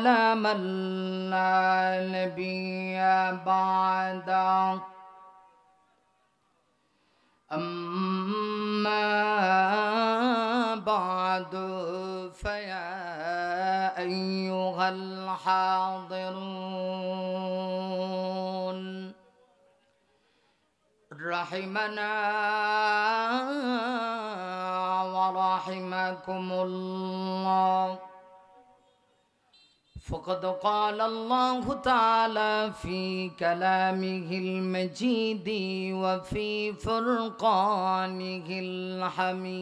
على من لا نبي بعده أما بعد فيا أيها الحاضرون رحمنا ورحمكم الله فقد قال الله تعالى في كلامه المجيد وفي فرقانه الحميد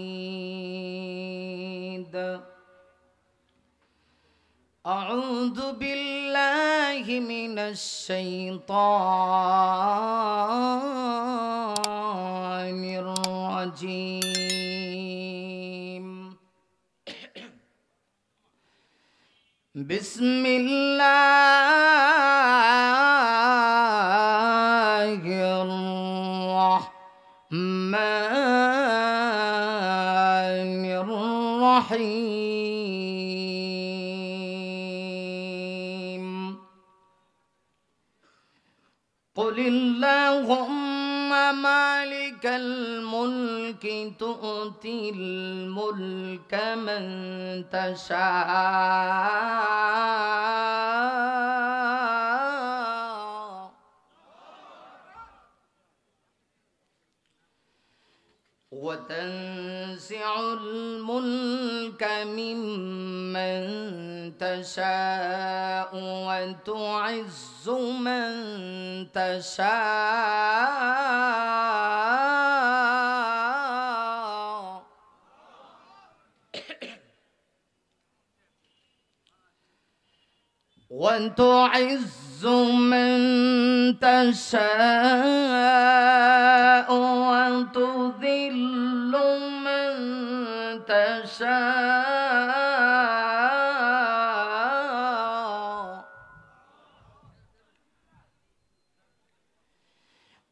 أعوذ بالله من الشيطان الرجيم بسم الله الرحمن الرحيم قل اللهم مالك الملك تؤتي الملك من تشاء وتنزع الملك ممن تشاء وتعز من تشاء وتعز من تشاء وتذل من تشاء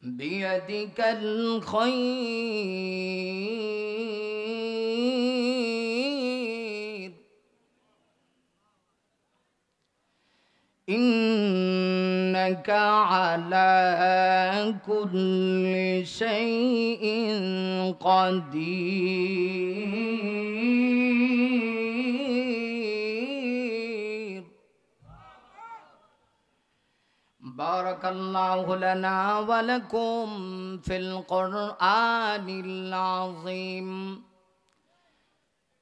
بيدك الخير إنك على كل شيء قدير بارك الله لنا ولكم في القرآن العظيم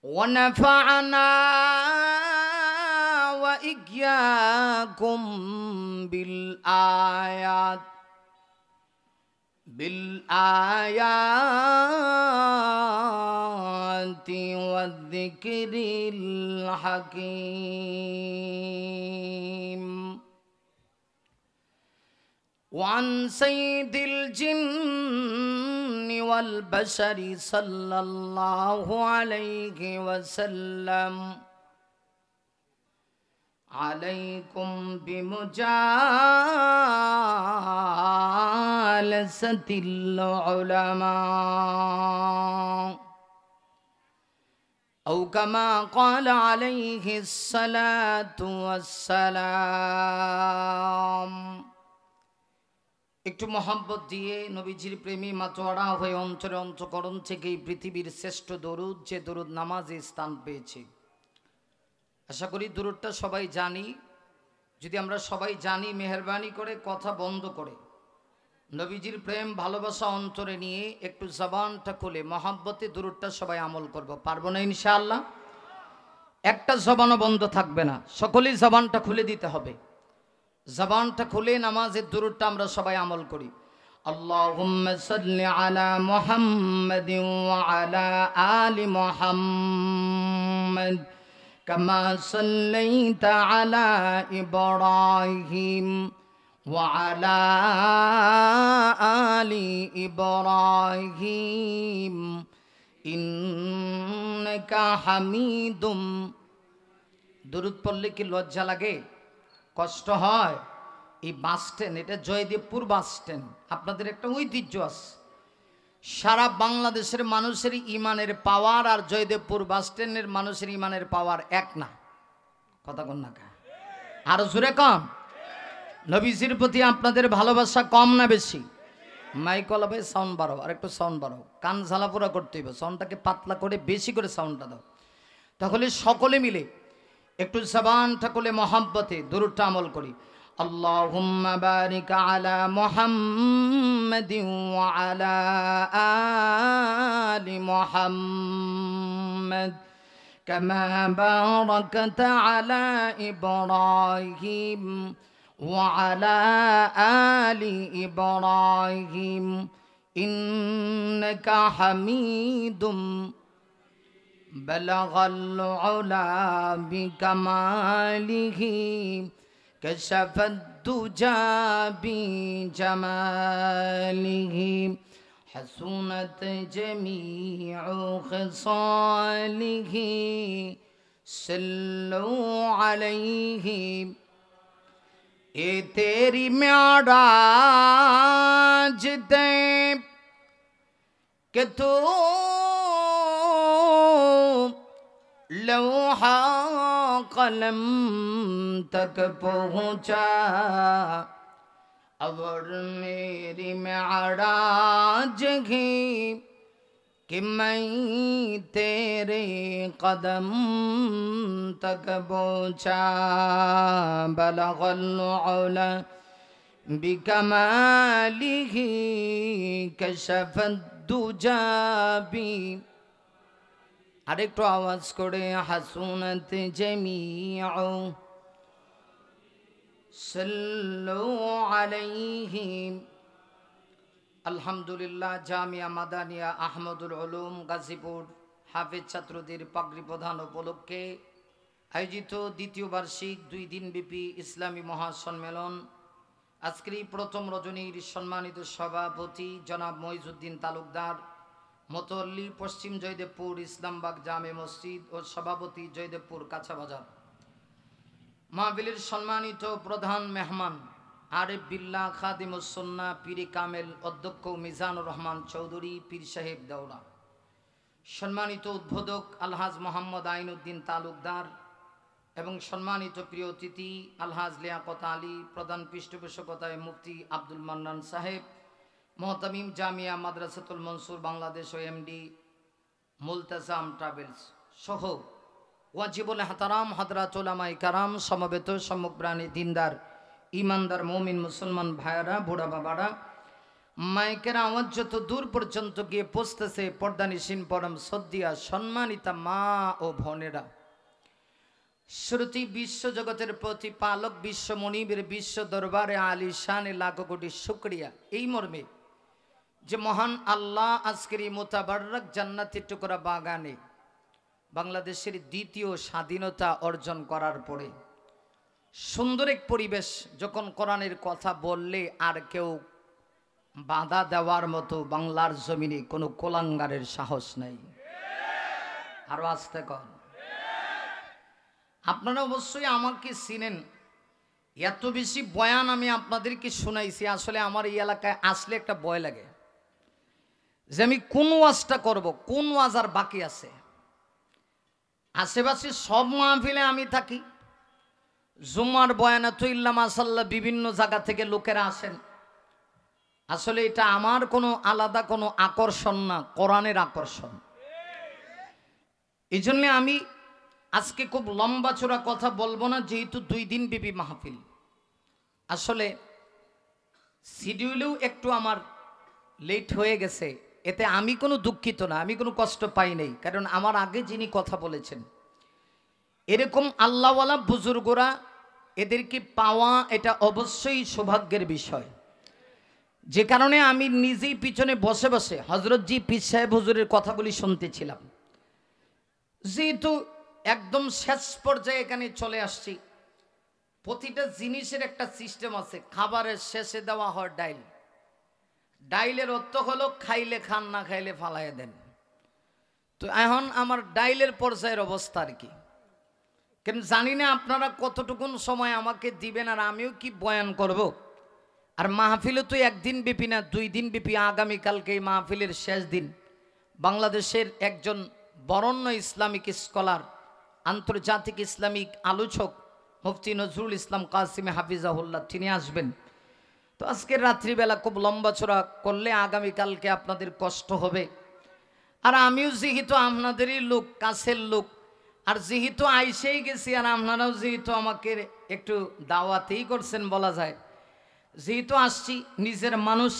ونفعنا وإياكم بالآيات والذكر الحكيم وعن سيد الجن والبشر صلى الله عليه وسلم عليكم بمجالسة العلماء أو كما قال عليه الصلاة والسلام একটু মহব্বত দিয়ে নবীজির প্রেমী মাতোয়ারা হয়ে অন্তরে অন্তঃকরণ থেকে এই পৃথিবীর শ্রেষ্ঠ দরুদ যে দরুদ নামাজে স্থান পেয়েছে আশা করি দরুদটা সবাই জানি যদি আমরা সবাই জানি মেহেরবানি করে কথা বন্ধ করে নবীজির প্রেম ভালোবাসা অন্তরে নিয়ে একটু জবানটা খুলে মহব্বতে দরুদটা সবাই আমল করব পারবো না ইনশাআল্লাহ একটা জবানও বন্ধ থাকবে না সকলেই জবানটা খুলে দিতে হবে জবানটা খুলে নামাজের দরুদটা আমরা সবাই আমল করি আল্লাহুম্মা সাল্লি আলা মুহাম্মাদিন ওয়া আলা আলি মুহাম্মাদ কামা সাল্লাইতা আলা ইব্রাহিম ওয়া আলা আলি ইব্রাহিম ইন্নাকা হামিদুম দরুদ পড়লে কি লজ্জা লাগে কষ্ট হয় এই বাস স্ট্যান্ড এটা জয়দেবপুর বাস স্ট্যান্ড আপনাদের একটা ঐতিহ্য আছে সারা বাংলাদেশের মানুষের ইমানের পাওয়ার আর জয়দেবপুর বাস স্ট্যান্ডের মানুষের ইমানের পাওয়ার এক না কথা কোন না আর জোরে কম। নবীজির প্রতি আপনাদের ভালোবাসা কম না বেশি? মাইক ওলা ভাই সাউন্ড বাড়াও, আর একটু সাউন্ড বাড়াও, কান ঝালাপোড়া করতে হবে, সাউন্ডটাকে পাতলা করে বেশি করে সাউন্ডটা দাও, তাহলে সকলে মিলে একটু জবানটা খুলে মহাব্বতে দুরূদটা আমল করি। আল্লাহুম্মা বারিক আলা মুহাম্মাদিন ওয়া আলা আলি মুহাম্মাদ কামা বারাকতা আলা ইব্রাহিম ওয়া আলা আলি ইব্রাহিম ইন্নাকা হামিদুম بلغ العلا بكماله كشف الدجى بجماله حسنت جميع خصاله صلوا عليه اے تیری معراج دے کہ تو لوحا قلم تک پہنچا اور میری معراج ہے کہ میں تیرے قدم تک پہنچا بلغ العلا بکمالہ کشف الدجى بی আরেকটু আওয়াজ করে হাসুনাত জামিউ সাল্লু আলাইহি। আলহামদুলিল্লাহ জামিয়া মাদানিয়া আহমদুল উলুম গাজীপুর হাফেজ ছাত্রদের পাগড়ি প্রদান উপলক্ষে আয়োজিত দ্বিতীয় বার্ষিক 2 দিনব্যাপী ইসলামী মহাসম্মেলন আজকের এই প্রথম রজনীর সম্মানিত সভাপতি জনাব মইজউদ্দিন তালুকদার, মোতল্লি পশ্চিম জয়দেবপুর ইসলামবাগ জামে মসজিদ ও সভাপতি জয়দেবপুর কাঁচাবাজার, মাহফিলের সম্মানিত প্রধান মেহমান আরিফ বিল্লাহ খাদিমুস সুন্নাহ পীরে কামেল অধ্যক্ষ মিজানুর রহমান চৌধুরী পীর সাহেব দেওলা, সম্মানিত উদ্বোধক আলহাজ মোহাম্মদ আইনুদ্দিন তালুকদার এবং সম্মানিত প্রিয় অতিথি আলহাজ লিয়াকত আলী, প্রধান পৃষ্ঠপোষকতায় মুফতি আব্দুল মান্নান সাহেব, মোহতামিম জামিয়া মাদ্রাসাতুল মনসুর বাংলাদেশ ও এমডি মুলতাজাম ট্রাভেলস সহ ওয়াজিবুল হাতারাম হযরত উলামায়ে কারাম, সমবেত সম্মুখপ্রাণী দিনদার ইমানদার মুমিন মুসলমান ভাইয়েরা, বুড়া বাবারা, মাইকের আওয়াজ যত দূর পর্যন্ত গিয়ে পৌঁছতেছে, পর্দানিসীন পরম শ্রদ্ধেয়া সম্মানিতা মা ও বোনেরা, শ্রুতি বিশ্ব জগতের প্রতিপালক বিশ্ব মনিবের বিশ্ব দরবারে আলিশানে লাখো কোটি শুকরিয়া এই মর্মে যে মহান আল্লাহ আজকের এই মোতাবারক জান্নাতের টুকরা বাগানে বাংলাদেশের দ্বিতীয় স্বাধীনতা অর্জন করার পরে সুন্দর এক পরিবেশ, যখন কোরআনের কথা বললে আর কেউ বাধা দেওয়ার মতো বাংলার জমিনে কোনো কোলাঙ্গারের সাহস নেই। আরো আস্তে কর। আপনারা অবশ্যই আমাকে চিনেন, এত বেশি বয়ান আমি আপনাদেরকে শোনাইছি, আসলে আমার এই এলাকায় আসলে একটা ভয় লাগে যে আমি কোন ওয়াজটা করব, কোন ওয়াজ আর বাকি আছে। আশেপাশে সব মাহফিলে আমি থাকি, জুম্মার বয়ানা তো ইল্লা মাশাআল্লাহ বিভিন্ন জায়গা থেকে লোকেরা আসেন, আসলে এটা আমার কোনো আলাদা কোনো আকর্ষণ না, কোরআনের আকর্ষণ। এই জন্যে আমি আজকে খুব লম্বা চোরা কথা বলবো না, যেহেতু 2 দিন ব্যাপী মাহফিল। আসলে শিডিউলেও একটু আমার লেট হয়ে গেছে, এতে আমি কোনো দুঃখিত না, আমি কোনো কষ্ট পাই নাই, কারণ আমার আগে যিনি কথা বলেছেন এরকম আল্লাহওয়ালা বুজুর্গরা, এদেরকে পাওয়া এটা অবশ্যই সৌভাগ্যের বিষয়। যে কারণে আমি নিজেই পিছনে বসে বসে হযরতজি পীর সাহেব হুজুরের কথাগুলি শুনতেছিলাম। যেহেতু একদম শেষ পর্যায়ে এখানে চলে আসছি, প্রতিটা জিনিসের একটা সিস্টেম আছে। খাবারের শেষে দেওয়া হয় ডাইল, ডাইলের অর্থ হলো খাইলে খান, না খাইলে ফালাইয়া দেন। তো এখন আমার ডাইলের পর্যায়ের অবস্থা আর কি, কেন জানি না আপনারা কতটুকুন সময় আমাকে দিবেন আর আমিও কি বয়ান করব। আর মাহফিলও তো 1 দিন ব্যাপী না, 2 দিন ব্যাপী। আগামীকালকে এই মাহফিলের শেষ দিন বাংলাদেশের একজন বরেণ্য ইসলামিক স্কলার, আন্তর্জাতিক ইসলামিক আলোচক মুফতি নজরুল ইসলাম কাসিমি হাফিজাহুল্লাহ, তিনি আসবেন। তো আজকের রাত্রিবেলা খুব লম্বা চড়া করলে আগামীকালকে আপনাদের কষ্ট হবে। আর আমিও যেহেতু আপনাদেরই লোক, কাছের লোক, আর যেহেতু আইসেই গেছি, আর আপনারাও যেহেতু আমাকে একটু দাওয়াতেই করছেন বলা যায়, যেহেতু আসছি নিজের মানুষ,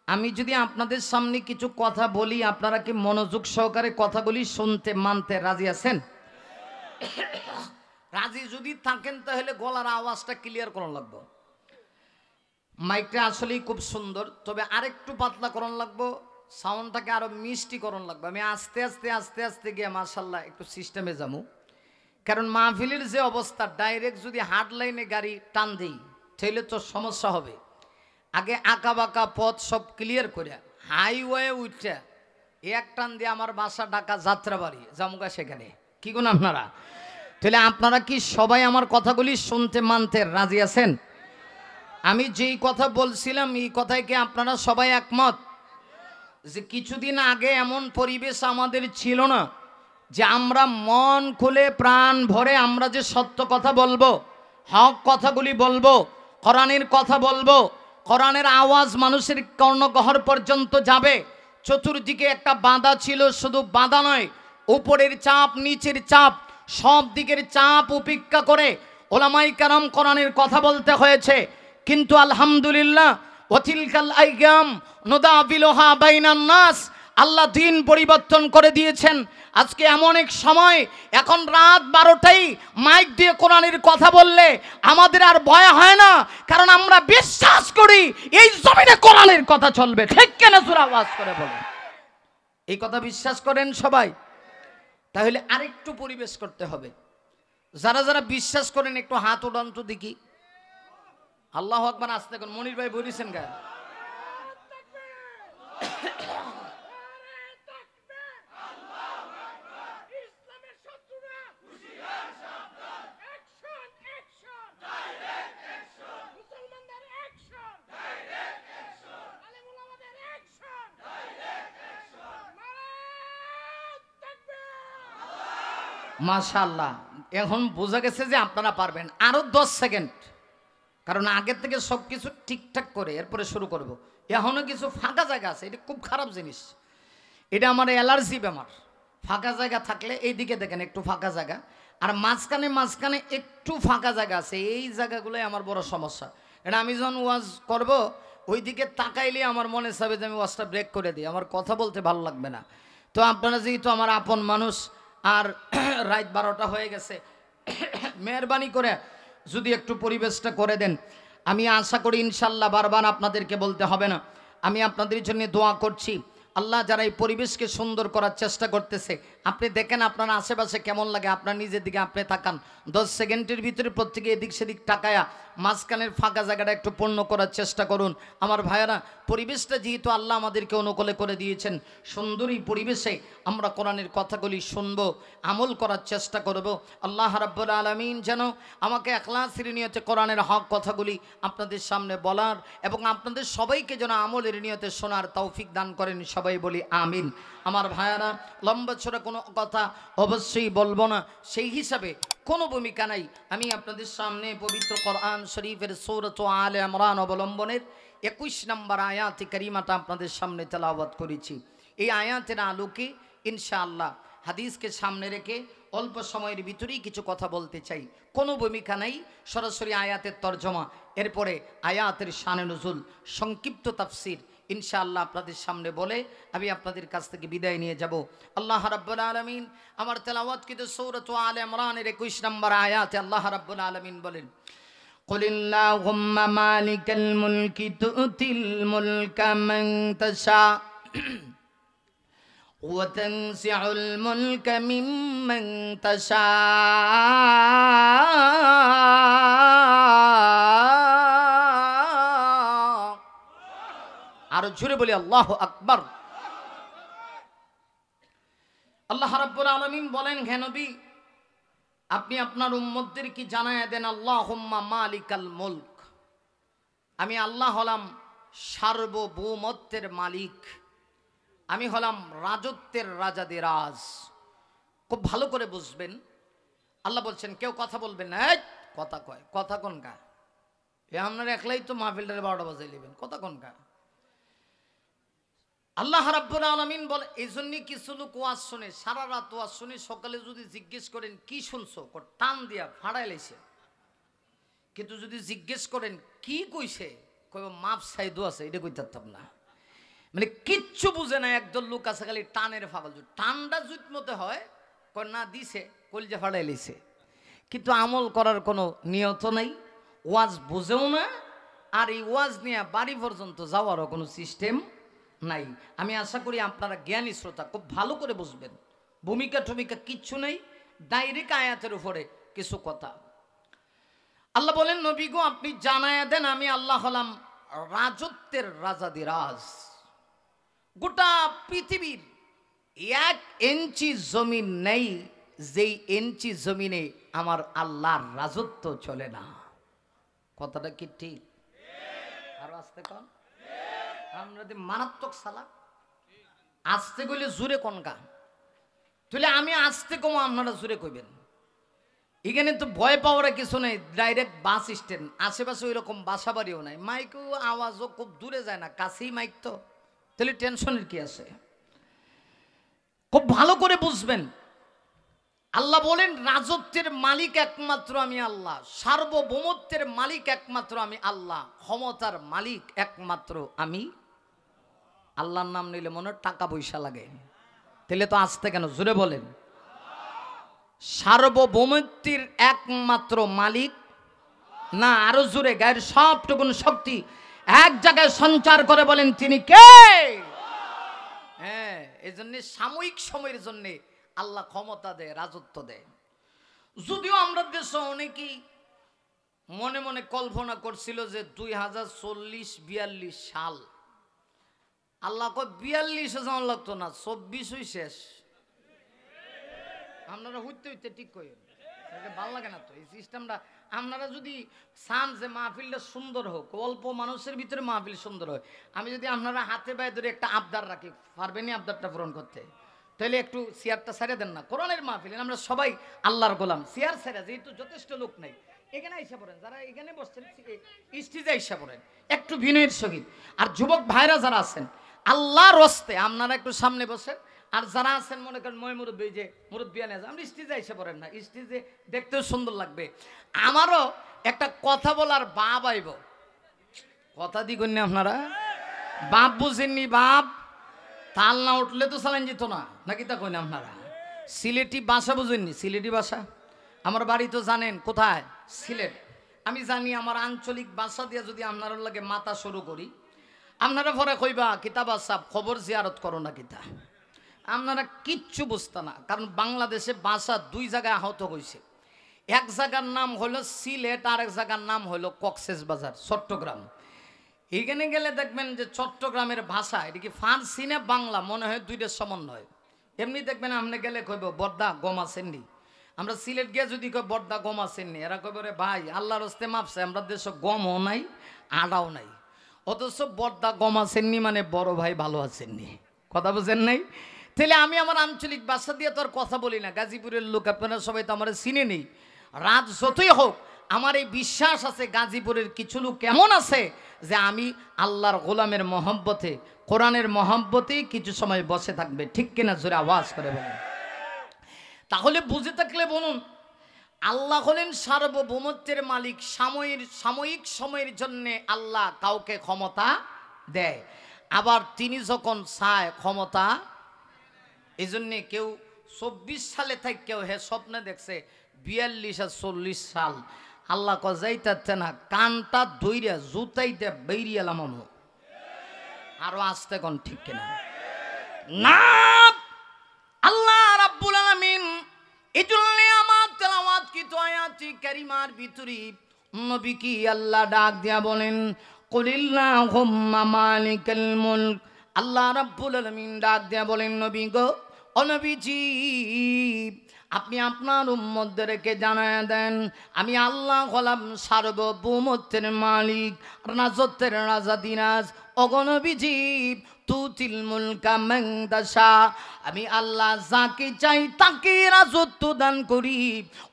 আমি যদি আপনাদের সামনে কিছু কথা বলি, আপনারা কি মনোযোগ সহকারে কথাগুলি শুনতে মানতে রাজি আছেন? রাজি যদি থাকেন তাহলে গলার আওয়াজটা ক্লিয়ার করা লাগবে। মাইকটা আসলেই খুব সুন্দর, তবে আরেকটু পাতলা করণ লাগবো, সাউন্ডটাকে আরো মিষ্টি করণ লাগবে। আমি আস্তে আস্তে আস্তে আস্তে গিয়ে মাশাল্লাহ একটু সিস্টেমে যাবো, কারণ মাহফিলের যে অবস্থা, ডাইরেক্ট যদি হার্ড লাইনে গাড়ি টান দিই তাহলে তো সমস্যা হবে। আগে আঁকা বাঁকা পথ সব ক্লিয়ার করে হাইওয়ে উঠছে এক টান দিয়ে আমার বাসা ঢাকা যাত্রাবাড়ি জামুগা, সেখানে কি গুণ আপনারা? তাহলে আপনারা কি সবাই আমার কথাগুলি শুনতে মানতে রাজি আছেন? আমি যেই কথা বলছিলাম এই কথায় কি আপনারা সবাই একমত? যে কিছুদিন আগে এমন পরিবেশ আমাদের ছিল না যে আমরা মন খুলে প্রাণ ভরে আমরা যে সত্য কথা বলবো, হক কথাগুলি বলবো, কোরআনের কথা বলবো, কোরআনের আওয়াজ মানুষের কর্ণগহ্বর পর্যন্ত যাবে। চতুর্দিকে একটা বাঁধা ছিল, শুধু বাঁধা নয়, উপরের চাপ নিচের চাপ সব দিকের চাপ উপেক্ষা করে ওলামাই কারাম কোরআনের কথা বলতে হয়েছে। কিন্তু আলহামদুলিল্লাহ, ওয়াতিলকাল আইয়াম নুদাবিলুহা বাইনান নাস, আল্লাহ দিন পরিবর্তন করে দিয়েছেন। আজকে এমন এক সময়, এখন রাত 12টায় মাইক দিয়ে কোরআনের কথা বললে আমাদের আর ভয় হয় না, কারণ আমরা বিশ্বাস করি এই জমিনে কোরআনের কথা চলবে। ঠিক কেন জোরে আওয়াজ করে বলেন? এই কথা বিশ্বাস করেন সবাই? তাহলে আরেকটু পরিবেশ করতে হবে। যারা যারা বিশ্বাস করেন একটু হাত উঠান তো দেখি। আল্লাহু আকবার। আসতে কোন মনির ভাই বলেছেন গা? মাশাআল্লাহ, এখন বোঝা গেছে যে আপনারা পারবেন। আরো 10 সেকেন্ড, কারণ আগের থেকে সব কিছু ঠিকঠাক করে এরপরে শুরু করব। এখনো কিছু ফাঁকা জায়গা আছে, এটা খুব খারাপ জিনিস, এটা আমার অ্যালার্জি বেমার। ফাঁকা জায়গা থাকলে এই দিকে দেখেন একটু ফাঁকা জায়গা, আর মাঝখানে মাঝখানে একটু ফাঁকা জায়গা আছে, এই জায়গাগুলোই আমার বড় সমস্যা। এটা আমি যখন ওয়াজ করব ওই দিকে তাকাইলে আমার মনে চাবে যে আমি ওয়াজটা ব্রেক করে দিই, আমার কথা বলতে ভালো লাগবে না। তো আপনারা যেহেতু আমার আপন মানুষ, আর রাত 12টা হয়ে গেছে, মেহরবানি করে যদি একটু পরিবেশটা করে দেন, আমি আশা করি ইনশাল্লাহ বারবার আপনাদেরকে বলতে হবে না। আমি আপনাদের জন্য দোয়া করছি, আল্লাহ যারা এই পরিবেশকে সুন্দর করার চেষ্টা করতেছে, আপনি দেখেন আপনার আশেপাশে কেমন লাগে, আপনার নিজের দিকে আপনি তাকান। 10 সেকেন্ডের ভিতরে প্রত্যেকে এদিক সেদিক তাকায়া মাঝখানের ফাঁকা জায়গাটা একটু পূর্ণ করার চেষ্টা করুন। আমার ভাইয়েরা, পরিবেশটা যেহেতু আল্লাহ আমাদেরকে অনুকূলে করে দিয়েছেন, সুন্দর এই পরিবেশে আমরা কোরআনের কথাগুলি শুনব, আমল করার চেষ্টা করব। আল্লাহ রাব্বুল আলামিন যেন আমাকে ইখলাসের নিয়তে কোরআনের হক কথাগুলি আপনাদের সামনে বলার এবং আপনাদের সবাইকে যেন আমলের নিয়তে শোনার তৌফিক দান করেন। সবাই বলি আমিন। আমার ভাইয়েরা, লম্বা ছড়া কোনো কথা অবশ্যই বলবো না, সেই হিসাবে কোনো ভূমিকা নাই। আমি আপনাদের সামনে পবিত্র কোরআন শরীফের সূরাত আলে ইমরান অবলম্বনের 21 নম্বর আয়াতে কারিমাটা আপনাদের সামনে তেলাওয়াত করেছি। এই আয়াতের আলোকে ইনশাআল্লাহ হাদিসকে সামনে রেখে অল্প সময়ের ভিতরেই কিছু কথা বলতে চাই। কোনো ভূমিকা নাই, সরাসরি আয়াতের তর্জমা, এরপরে আয়াতের শানে নুজুল, সংক্ষিপ্ত তাফসির ইনশাআল্লাহ আপনাদের সামনে বলে আমি আপনাদের কাছ থেকে বিদায় নিয়ে যাব। আল্লাহ রাব্বুল আলামিন আমার তেলাওয়াতকৃত সূরাত আলে ইমরানের 21 নম্বর আয়াতে আল্লাহ রাব্বুল আলামিন বলেন, কুলিল্লাহুম্মা মালিকাল মুলকি তুতিল মুলকা মান তাশা ওয়া তানসিউল মুলকা মিম্মান তাশা আর জোরে বলি আল্লাহু আকবার। আল্লাহ রাব্বুল আলামিন বলেন, হে নবী আপনি আপনার উম্মতদের কি জানায়া দেন, আল্লাহুম্মা মালিকাল মুলক, আমি আল্লাহ হলাম সার্বভৌমত্বের মালিক, আমি হলাম রাজত্বের রাজাদিরাজ। খুব ভালো করে বুঝবেন, আল্লাহ বলছেন কেউ কথা বলবেন না, কথা কয়, কথা কোনকা এ আপনার একলাই তো মাহফিলটারে 12টা বাজাই নেবেন, কথা কোনকা। আল্লাহ রাব্বুল আলামিন বলে, এই জন্যই কিছু লোক ওয়াজ শুনে, সারা রাত ওয়াজ শুনে, সকালে যদি জিজ্ঞেস করেন কি শুনছো, টান দিয়া ফাড়াই লাইছে। কিন্তু যদি জিজ্ঞেস করেন কি কইছে, কইব মাপ সাইদু আছে, এটা কইতাম না। মানে কিচ্ছু বুঝে না। একদল লোক আছে খালি টানের ফাগল, টানটা জুত মতে হয়, কই না দিছে কলজা ফাড়াই লাইছে, কিন্তু আমল করার কোনো নিয়ত নাই, ওয়াজ বুঝেও না, আর এই ওয়াজ নিয়ে বাড়ি পর্যন্ত যাওয়ারও কোনো সিস্টেম নাই। আমি আশা করি আপনারা জ্ঞানী শ্রোতা খুব ভালো করে বুঝবেন, ভূমিকা টমিকা কিচ্ছু নেই, ডাইরেক্ট আয়াতের উপরে কিছু কথা। আল্লাহ বলেন, নবী গো আপনি জানায়া দেন আমি আল্লাহ হলাম রাজত্বের রাজাদিরাজ। গোটা পৃথিবীর 1 ইঞ্চি জমিন নেই যেই ইঞ্চি জমিনে আমার আল্লাহর রাজত্ব চলে না। কথাটা কি ঠিক? আরো আসতে কন, আমরা মারাত্মক সালা আসতে কইলে জুড়ে কনকা, তাহলে আমি আসতে কম আপনারা জুড়ে কইবেন। এখানে তো ভয় পাওয়ার কিছু নেই, ডাইরেক্ট বাস স্ট্যান্ড, আশেপাশে ওই রকম বাসা বাড়িও নাই, মাইকও আওয়াজও খুব দূরে যায় না, কাছেই মাইক, তো তাহলে টেনশনের কি আছে? খুব ভালো করে বুঝবেন, আল্লাহ বলেন রাজত্বের মালিক একমাত্র আমি আল্লাহ, সার্বভৌমত্বের মালিক একমাত্র আমি আল্লাহ, ক্ষমতার মালিক একমাত্র আমি। আল্লাহর নাম নিলে মনে টাকা পয়সা লাগে, তাহলে তো আসতে কেন, জোরে বলেন। সার্বভৌমত্বের একমাত্র মালিক না, আরো জোরে, গায়ের সবটুকুন শক্তি এক জায়গায় সঞ্চার করে বলেন তিনি কে? হ্যাঁ, এই জন্য সাময়িক সময়ের জন্য আল্লাহ ক্ষমতা দেয়, রাজত্ব দেয়। যদিও আমরা দেশে অনেকেই মনে মনে কল্পনা করছিল যে 2040-42 সাল, আল্লাহ কয় 42-এ যাওয়া লাগতো না, 24-ই শেষ। আপনারা হইতে হইতে ঠিক করেন, ভালো লাগে না তো এই সিস্টেমটা। আপনারা যদি চান যে মাহফিলটা সুন্দর হোক, অল্প মানুষের ভিতরে মাহফিল সুন্দর হয়, আমি যদি আপনারা হাতে পায়ে ধরে একটা আবদার রাখি, পারবেনি আবদারটা পূরণ করতে? তাহলে একটু চেয়ারটা ছেড়ে দেন না। কোরআনের মাহফিল, আমরা সবাই আল্লাহর গোলাম, চেয়ার ছেড়ে, যেহেতু যথেষ্ট লোক নাই, এখানে আইসা পড়েন, যারা এখানে বসছেন স্টেজে আইসা পড়েন একটু বিনয়ের সহিত। আর যুবক ভাইরা যারা আছেন আল্লাহর হস্তে আপনারা একটু সামনে বসেন, আর যারা আছেন মনে করেন মই মুরব্বী, যে মুরব্বিয়ান আছে, আমরা স্টেজে আইসা পড়েন না, স্টেজে দেখতেও সুন্দর লাগবে। আমারও একটা কথা বলার বাপ আইব, কথা দিগুন না আপনারা, বাপ বুঝেননি? বাপ তাল না উঠলে তো চালান যেত না, নাকি তা কই না আপনারা? সিলেটি ভাষা বুঝেননি? সিলেটি ভাষা আমার বাড়ি তো জানেন কোথায়, সিলেট। আমি জানি আমার আঞ্চলিক ভাষা দিয়ে যদি আপনার লাগে মাথা শুরু করি, আপনারা পরে কইবা কিতাব সাহেব খবর জিয়ারত করো না কিতা, আপনারা কিচ্ছু বুঝতে না। কারণ বাংলাদেশে ভাষা 2 জায়গায় আহত হয়েছে, এক জায়গার নাম হলো সিলেট, আর এক জায়গার নাম হলো কক্সবাজার, চট্টগ্রাম। এখানে গেলে দেখবেন যে চট্টগ্রামের ভাষা, এটা কি ফার্সি না বাংলা মনে হয়, 2টার সমন্বয়। এমনি দেখবেন আপনি গেলে কইব বর্দা গম আসেননি, আমরা সিলেট গিয়ে যদি কই বর্দা গম আসেননি, এরা কইব রে ভাই আল্লাহর হস্তে মাপছে, আমরা দেশে গমও নাই আড়াও নাই, অথচ বর্দা গম আসেননি মানে বড় ভাই ভালো আসেননি। কথা বুঝেন নাই? তাহলে আমি আমার আঞ্চলিক ভাষা দিয়ে তো আর কথা বলি না। গাজীপুরের লোক আপনারা সবাই তো আমার চিনে নেই, রাত যতই হোক আমার এই বিশ্বাস আছে গাজীপুরের কিছু লোক কেমন আছে যে আমি আল্লাহর গোলামের মহব্বতে, কোরআনের মহব্বতেই কিছু সময় বসে থাকবে, ঠিক কিনা? জোরে আওয়াজ করে বলেন। তাহলে বুঝে থাকলে বলুন, আল্লাহ হলেন সার্বভৌমত্বের মালিক। সাময়িক সময়ের জন্য আল্লাহ কাউকে ক্ষমতা দেয়, আবার তিনি যখন চায় ক্ষমতা। এই জন্যে কেউ 24 সালে থাক, কেউ হে স্বপ্নে দেখছে 42 আর 40 সাল। আল্লাহ যাইতে না, কানটা ধইরা জুতাইতে বেরিয়ালাম। আরো আসতে কোন ঠিক কিনা? না, আল্লাহ রাব্বুল আলামিন এজন্য আমার তেলাওয়াত কি তো আয়াতি কারিমার ভিতরে নবী কি আল্লাহ ডাক দিয়া বলেন, কুলিল্লাহুম্মা মালিকাল মুলক। আল্লাহ রাব্বুল আলামিন ডাক দিয়া বলেন, নবী গো, ও নবীজি আপনি আপনার উম্মতদেরকে জানায়া দেন আমি আল্লাহ হলাম সার্বভৌমত্বের মালিক, রাজত্বের রাজা দিনাজ। অগণবিজি তুতিল মুলকা মান তাশা, আমি আল্লাহ যাকে চাই তাকে রাজত্ব দান করি।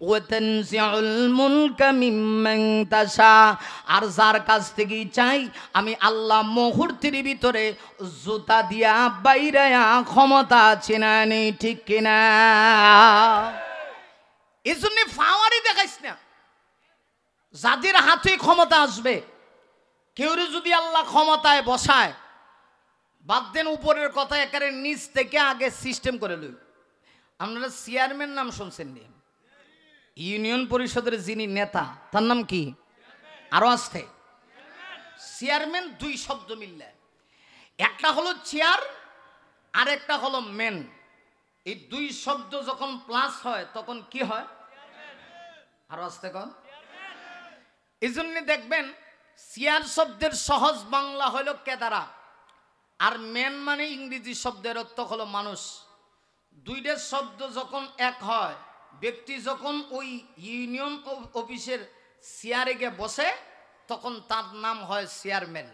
ওয়া তানজিউল মুলকা মিম্মান তাশা, আর যার কাছ থেকে চাই আমি আল্লাহ মুহূর্তের ভিতরে জুতা দিয়া বাইরায়া ক্ষমতা ছিনানি, ঠিক কিনা? এই জন্য ফাওয়ারি দেখাইস না। যাদের হাতে ক্ষমতা আসবে, কেউ যদি আল্লাহ ক্ষমতায় বসায়, বাদ দেন উপরের কথা, একেবারে নিচ থেকে আগে সিস্টেম করে লই। আপনারা চেয়ারম্যান নাম শুনছেন নি? ইউনিয়ন পরিষদের যিনি নেতা তার নাম কি? আরো আসতে চেয়ারম্যান, দুই শব্দ মিললে, একটা হলো চেয়ার আর একটা হলো ম্যান। এই দুই শব্দ যখন প্লাস হয় তখন কি হয়? আরো আসতে কন। এই জন্য দেখবেন চেয়ার শব্দের সহজ বাংলা হলো কেদারা, আর ম্যান মানে ইংরেজি শব্দের অর্থ হলো মানুষ। দুইটা শব্দ যখন এক হয়, ব্যক্তি যখন ওই ইউনিয়ন অফিসের চেয়ারে গিয়ে বসে তখন তার নাম হয় চেয়ারম্যান।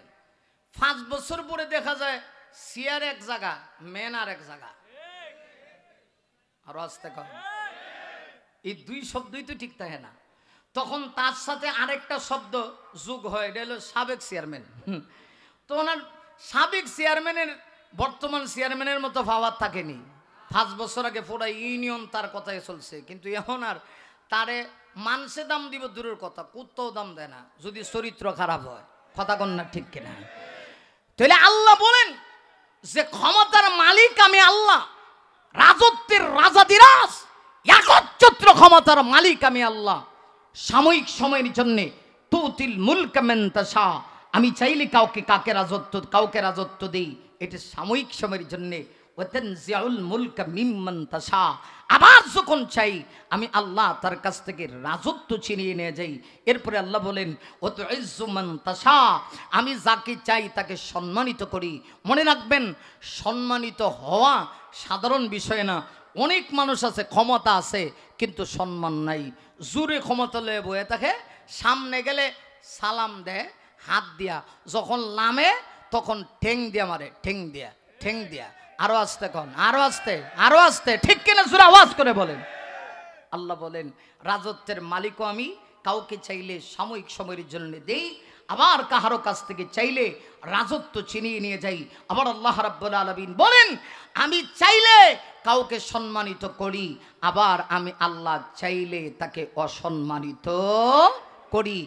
5 বছর পরে দেখা যায় চেয়ার এক জায়গা, ম্যান আর এক জায়গা। আরো আসতে কন। এই দুই শব্দই তো ঠিক থাকে না, তখন তার সাথে আরেকটা শব্দ যোগ হয়, এটা হলো সাবেক চেয়ারম্যান। তো ওনার সাবেক চেয়ারম্যানের বর্তমান চেয়ারম্যানের মতো পাওয়ার থাকেনি। 5 বছর আগে পুরা ইউনিয়ন তার কথাই চলছে, কিন্তু এখন আর তারে মানুষে দাম দিব দূরের কথা, কুত্তাও দাম দেয় না যদি চরিত্র খারাপ হয়। কথা কন না, ঠিক কিনা? তাহলে আল্লাহ বলেন যে ক্ষমতার মালিক আমি আল্লাহ, রাজত্বের রাজাদিরাজ, একচ্ছত্র ক্ষমতার মালিক আমি আল্লাহ। সাময়িক সময়ের জন্য তুতিল মুলকা মান তাশা, আমি চাইলে কাউকে রাজত্ব দেই, এটা সাময়িক সময়ের জন্য। ওয়া তানজিউল মুলকা মিম্মান তাশা, আবার যখন চাই আমি আল্লাহ তার কাছ থেকে রাজত্ব ছিনিয়ে নিয়ে যাই। এরপরে আল্লাহ বলেন ওয়া তুইজ্জু মান তাশা, আমি যাকে চাই তাকে সম্মানিত করি। মনে রাখবেন, সম্মানিত হওয়া সাধারণ বিষয় না। অনেক মানুষ আছে ক্ষমতা আছে কিন্তু সম্মান নাই, জোরে ক্ষমতা লয়ে বয়ে থাকে, সামনে গেলে সালাম দেয় হাত দিয়া, যখন নামে তখন ঠেং দিয়া মারে, ঠেং দিয়া। আরো আসতে কন, আরো আসতে, ঠিক কিনা? জোরে আওয়াজ করে বলেন। আল্লাহ বলেন রাজত্বের মালিকও আমি, কাউকে চাইলে সাময়িক সময়ের জন্য দেই, আবার কাহারো কাছ থেকে চাইলে রাজত্ব ছিনিয়ে নিয়ে যাই। আবার আল্লাহ রাব্বুল আলামিন বলেন আমি চাইলে কাউকে সম্মানিত করি, আবার আমি আল্লাহ চাইলে তাকে অসম্মানিত করি।